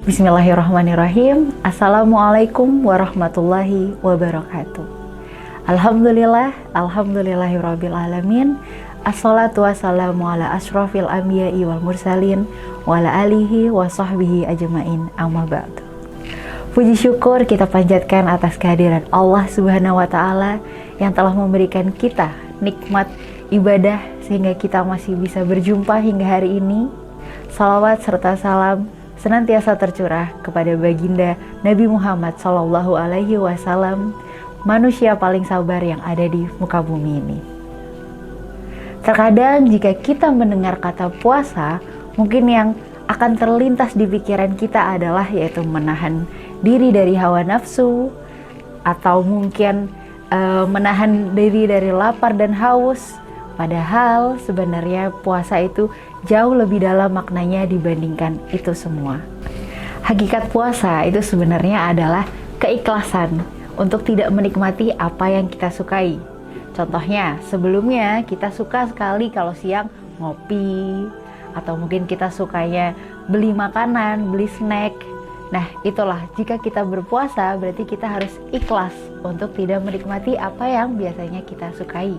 Bismillahirrahmanirrahim. Assalamualaikum warahmatullahi wabarakatuh. Alhamdulillahirabbil alamin. Assalatu wassalamu ala asyrafil anbiya'i wal mursalin wa ala alihi wa sahbihi ajmain. Amma ba'du. Puji syukur kita panjatkan atas kehadiran Allah Subhanahu wa taala yang telah memberikan kita nikmat ibadah sehingga kita masih bisa berjumpa hingga hari ini. Salawat serta salam senantiasa tercurah kepada baginda Nabi Muhammad Sallallahu Alaihi Wasallam, manusia paling sabar yang ada di muka bumi ini. Terkadang jika kita mendengar kata puasa, mungkin yang akan terlintas di pikiran kita adalah yaitu menahan diri dari hawa nafsu, atau mungkin menahan diri dari lapar dan haus. Padahal sebenarnya puasa itu jauh lebih dalam maknanya dibandingkan itu semua. Hakikat puasa itu sebenarnya adalah keikhlasan untuk tidak menikmati apa yang kita sukai. Contohnya, sebelumnya kita suka sekali kalau siang ngopi, atau mungkin kita sukanya beli makanan, beli snack. Nah, itulah jika kita berpuasa berarti kita harus ikhlas untuk tidak menikmati apa yang biasanya kita sukai.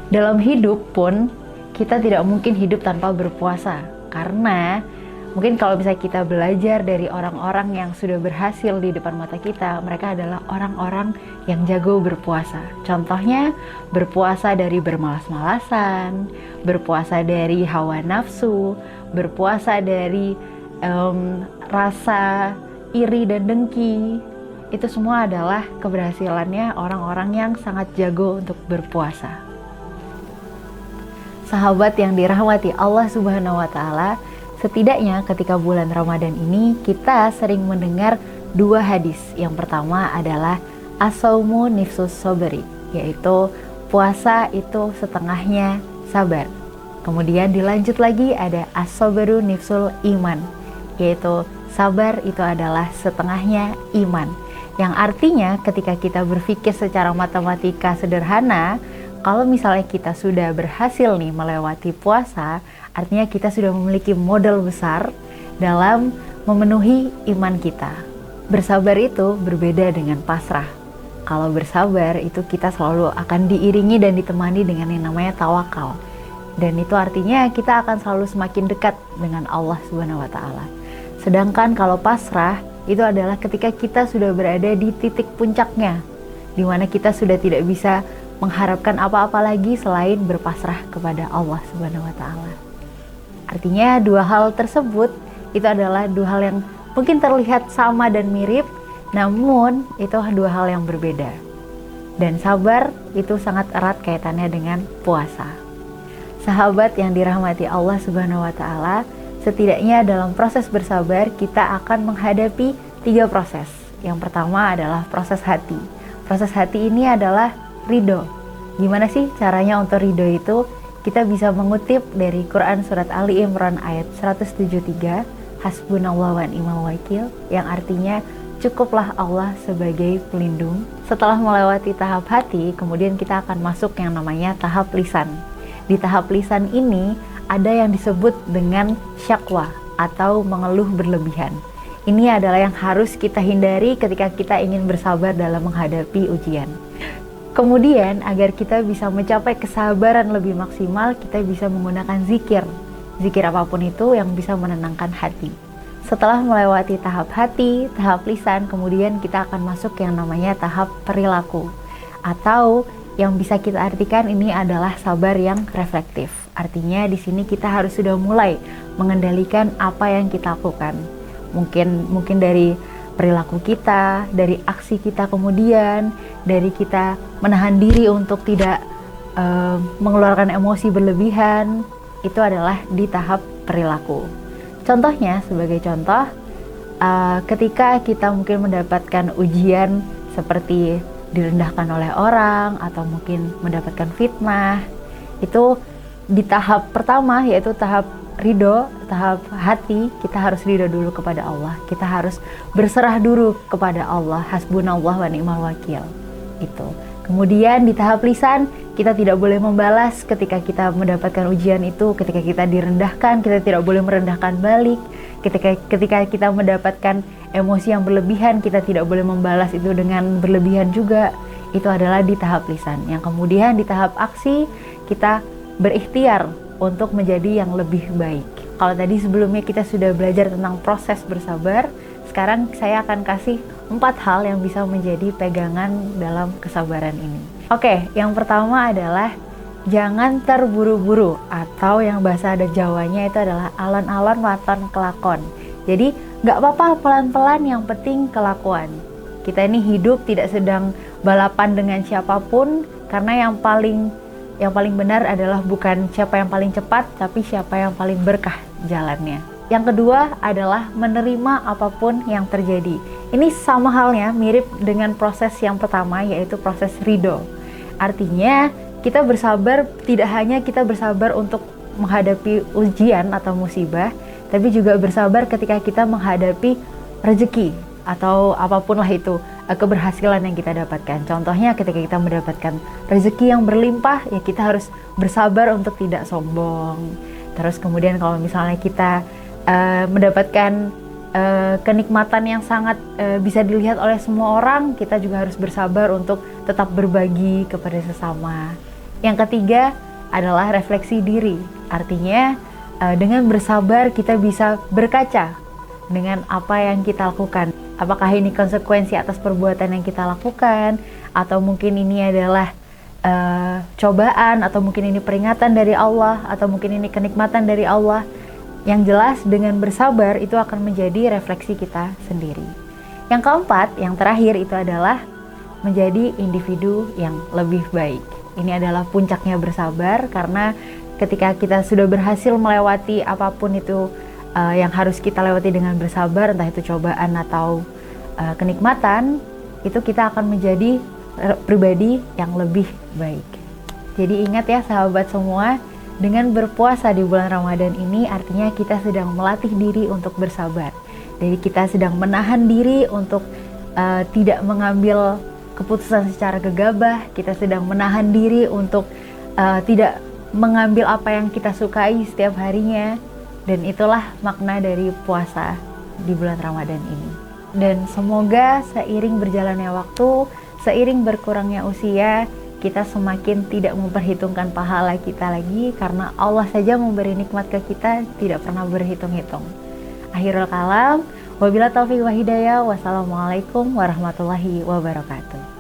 Dalam hidup pun kita tidak mungkin hidup tanpa berpuasa, karena mungkin kalau bisa kita belajar dari orang-orang yang sudah berhasil di depan mata kita, mereka adalah orang-orang yang jago berpuasa. Contohnya berpuasa dari bermalas-malasan, berpuasa dari hawa nafsu, berpuasa dari rasa iri dan dengki. Itu semua adalah keberhasilannya orang-orang yang sangat jago untuk berpuasa. Sahabat yang dirahmati Allah Subhanahu wa taala, setidaknya ketika bulan Ramadan ini kita sering mendengar dua hadis. Yang pertama adalah as-saumu nifsus sabri, yaitu puasa itu setengahnya sabar. Kemudian dilanjut lagi ada as-sabru nifsul iman, yaitu sabar itu adalah setengahnya iman. Yang artinya ketika kita berpikir secara matematika sederhana, kalau misalnya kita sudah berhasil nih melewati puasa, artinya kita sudah memiliki modal besar dalam memenuhi iman kita. Bersabar itu berbeda dengan pasrah. Kalau bersabar itu kita selalu akan diiringi dan ditemani dengan yang namanya tawakal. Dan itu artinya kita akan selalu semakin dekat dengan Allah Subhanahu wa taala. Sedangkan kalau pasrah itu adalah ketika kita sudah berada di titik puncaknya, di mana kita sudah tidak bisa mengharapkan apa-apa lagi selain berpasrah kepada Allah Subhanahu wa taala. Artinya dua hal tersebut itu adalah dua hal yang mungkin terlihat sama dan mirip, namun itu dua hal yang berbeda. Dan sabar itu sangat erat kaitannya dengan puasa. Sahabat yang dirahmati Allah Subhanahu wa taala, setidaknya dalam proses bersabar kita akan menghadapi 3 proses. Yang pertama adalah proses hati. Proses hati ini adalah ridho. Gimana sih caranya untuk ridho itu? Kita bisa mengutip dari Quran surat Ali Imran ayat 173, hasbunallahu wa ni'mal wakil, yang artinya cukuplah Allah sebagai pelindung. Setelah melewati tahap hati, kemudian kita akan masuk yang namanya tahap lisan. Di tahap lisan ini ada yang disebut dengan syakwa atau mengeluh berlebihan. Ini adalah yang harus kita hindari ketika kita ingin bersabar dalam menghadapi ujian. Kemudian agar kita bisa mencapai kesabaran lebih maksimal, kita bisa menggunakan zikir. Zikir apapun itu yang bisa menenangkan hati. Setelah melewati tahap hati, tahap lisan, kemudian kita akan masuk yang namanya tahap perilaku. Atau yang bisa kita artikan ini adalah sabar yang reflektif. Artinya di sini kita harus sudah mulai mengendalikan apa yang kita lakukan. Mungkin dari perilaku kita, dari aksi kita, kemudian dari kita menahan diri untuk tidak mengeluarkan emosi berlebihan. Itu adalah di tahap perilaku. Contohnya, sebagai contoh, ketika kita mungkin mendapatkan ujian seperti direndahkan oleh orang, atau mungkin mendapatkan fitnah, Itu di tahap pertama, yaitu tahap ridho, tahap hati, kita harus ridho dulu kepada Allah. Kita harus berserah dulu kepada Allah. Hasbunallah wa ni'mal wakil. Itu. Kemudian di tahap lisan, kita tidak boleh membalas ketika kita mendapatkan ujian itu. Ketika kita direndahkan, kita tidak boleh merendahkan balik. Ketika kita mendapatkan emosi yang berlebihan, kita tidak boleh membalas itu dengan berlebihan juga. Itu adalah di tahap lisan. Yang kemudian di tahap aksi, kita berikhtiar untuk menjadi yang lebih baik. Kalau tadi sebelumnya kita sudah belajar tentang proses bersabar, sekarang saya akan kasih 4 hal yang bisa menjadi pegangan dalam kesabaran ini. Oke, yang pertama adalah jangan terburu-buru, atau yang bahasa adat Jawanya itu adalah alon-alon waton kelakon. Jadi nggak apa-apa pelan-pelan, yang penting kelakuan. Kita ini hidup tidak sedang balapan dengan siapapun, karena yang paling benar adalah bukan siapa yang paling cepat, tapi siapa yang paling berkah jalannya. Yang kedua adalah menerima apapun yang terjadi. Ini sama halnya, mirip dengan proses yang pertama, yaitu proses ridho. Artinya, kita bersabar, tidak hanya kita bersabar untuk menghadapi ujian atau musibah, tapi juga bersabar ketika kita menghadapi rezeki atau apapun lah itu, keberhasilan yang kita dapatkan. Contohnya ketika kita mendapatkan rezeki yang berlimpah, ya kita harus bersabar untuk tidak sombong. Terus kemudian kalau misalnya kita mendapatkan kenikmatan yang sangat bisa dilihat oleh semua orang, kita juga harus bersabar untuk tetap berbagi kepada sesama. Yang ketiga adalah refleksi diri. Artinya dengan bersabar kita bisa berkaca dengan apa yang kita lakukan. Apakah ini konsekuensi atas perbuatan yang kita lakukan, atau mungkin ini adalah cobaan, atau mungkin ini peringatan dari Allah, atau mungkin ini kenikmatan dari Allah. Yang jelas dengan bersabar itu akan menjadi refleksi kita sendiri. Yang keempat, yang terakhir itu adalah menjadi individu yang lebih baik. Ini adalah puncaknya bersabar, karena ketika kita sudah berhasil melewati apapun itu yang harus kita lewati dengan bersabar, entah itu cobaan atau kenikmatan, itu kita akan menjadi pribadi yang lebih baik. Jadi ingat ya sahabat semua, dengan berpuasa di bulan Ramadan ini artinya kita sedang melatih diri untuk bersabar. Jadi kita sedang menahan diri untuk tidak mengambil keputusan secara gegabah. Kita sedang menahan diri untuk tidak mengambil apa yang kita sukai setiap harinya. Dan itulah makna dari puasa di bulan Ramadan ini. Dan semoga seiring berjalannya waktu, seiring berkurangnya usia, kita semakin tidak memperhitungkan pahala kita lagi, karena Allah saja memberi nikmat ke kita tidak pernah berhitung-hitung. Akhirul kalam, wabillahi taufiq wa hidayah, wassalamualaikum warahmatullahi wabarakatuh.